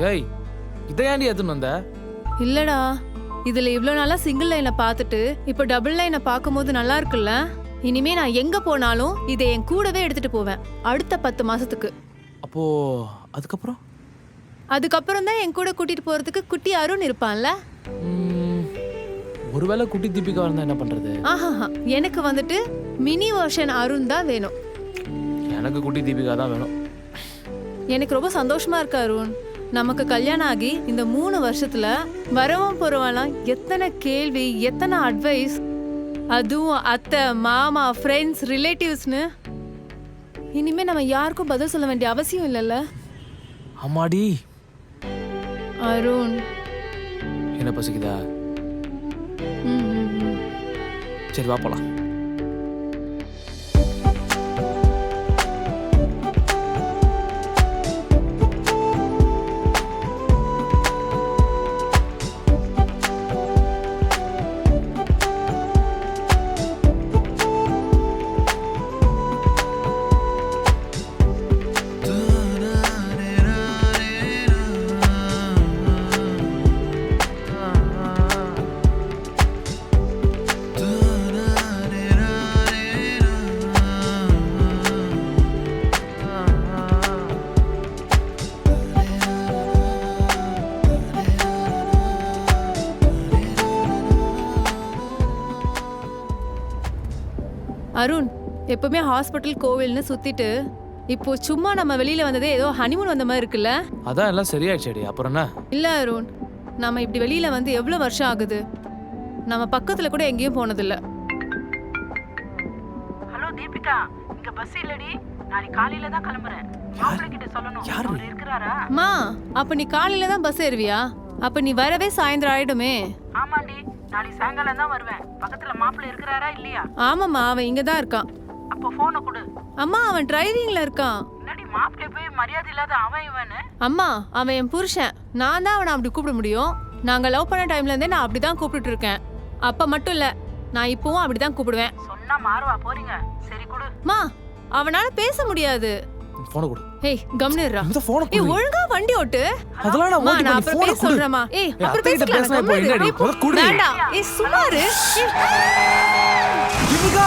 ஏய் இதை ஏன்டி எடுத்துன்னு வந்த? இல்லடா, இதுல இவ்ளோ நாளா சிங்கிள் லைனை பார்த்துட்டு இப்போ டபுள் லைனை பார்க்கும்போது நல்லா இருக்குல்ல. இனிமே நான் எங்க போனாலும் இதை என் கூடவே எடுத்துட்டு போவேன் அடுத்த 10 மாசத்துக்கு. அப்போ அதுக்கப்புறம் அதுக்கப்புறம் தான் என் கூட கூட்டிட்டு போறதுக்கு குட்டி அருண் இருப்பான்ல. ஒருவேளை குட்டி தீபிகா இருந்தா என்ன பண்றது? ஆஹாஹா, எனக்கு வந்துட்டு மினி வெர்ஷன் அருண் தான் வேணும். எனக்கு குட்டி தீபிகா தான் வேணும். எனக்கு ரொம்ப சந்தோஷமா இருக்கு அருண். நமக்கு கல்யாணம் ஆகி இந்த 3 வருஷத்துல வரவும் போறவெல்லாம் எத்தனை கேள்வி, எத்தனை அட்வைஸ், அதுவும் அத்தை, மாமா, ஃப்ரெண்ட்ஸ், ரிலேட்டிவ்ஸ்னு. இனிமே நம்ம யாருக்கும் பதில் சொல்ல வேண்டிய அவசியம் இல்லைல்ல. அம்மாடி அருண். என்ன பசிக்குதா? ம், ம், ம். சரி வா போலாம். அருண், எப்பவுமே ஹாஸ்பிட்டல் கோவில்னு சுத்திட்டு இப்போ சும்மா நம்ம வெளியில வந்ததே ஏதோ ஹனிமூன் வந்த மாதிரி இருக்குல்ல. அதான் எல்லாம் சரியாயிடுச்சேடி. அப்புறம் என்ன? இல்ல அருண், நம்ம இப்படி வெளியில வந்து எவ்வளவு வருஷம் ஆகுது? நம்ம பக்கத்துல கூட எங்கேயும் போனதில்ல. ஹலோ தீபிகா, இங்க பஸ் இல்லடி. நாளைக்கு காலையில தான் கிளம்புறேன். மாப்பிள்ளை கிட்ட சொல்லணும். யாரு? அவர் இருக்கிறாரா? மா, அப்ப நீ காலையில தான் பஸ் ஏறுவியா? அப்ப நீ வரவே சாயந்தரம் ஆயிடுமே. ஆமாண்டி, நாளைக்கு சாயங்காலம் தான் வருவேன். பக்கத்துல மாப்பிள்ளை இருக்கிறாரா இல்லையா? ஆமாம்மா, அவன் இங்க தான் இருக்கான். அப்போ போனை கொடு. அம்மா, அவன் டிரைவிங்ல இருக்கான். என்னடி மாப்பிள்ளை போய் மரியாதை இல்லாத அவன் இவனு? அம்மா, அவன் என் புருஷன். நான் தான் அவனை அப்படி கூப்பிட முடியும். நாங்க லவ் பண்ண டைம்ல இருந்தே நான் அப்படிதான் கூப்பிட்டு இருக்கேன். அப்ப மட்டும் இல்ல, நான் இப்பவும் அப்படிதான் கூப்பிடுவேன். சொன்னா மாறுவா போறீங்க. சரி கொடு. மா, அவனால பேச முடியாது. போனை கொடு. ஏய், கம்னிரா. இந்த போனை ஏய், கொடு. ஒழுங்கா வண்டி ஓட்டு. அதெல்லாம் நான் மா, ஓட்டி நான் பண்ணி அப்புறம் போனை பேச கொடு. சொல்றேம்மா. ஏய், ஏய், அப்புறம் அத்தைகிட்ட பேசிக்கலாம். பேசினா இப்போ கம்முனு இரு. என்னடி? ஏய், முதல்ல குடு. வேண்டாம். ஏய், சும்மா இரு. ஏய். தீபிகா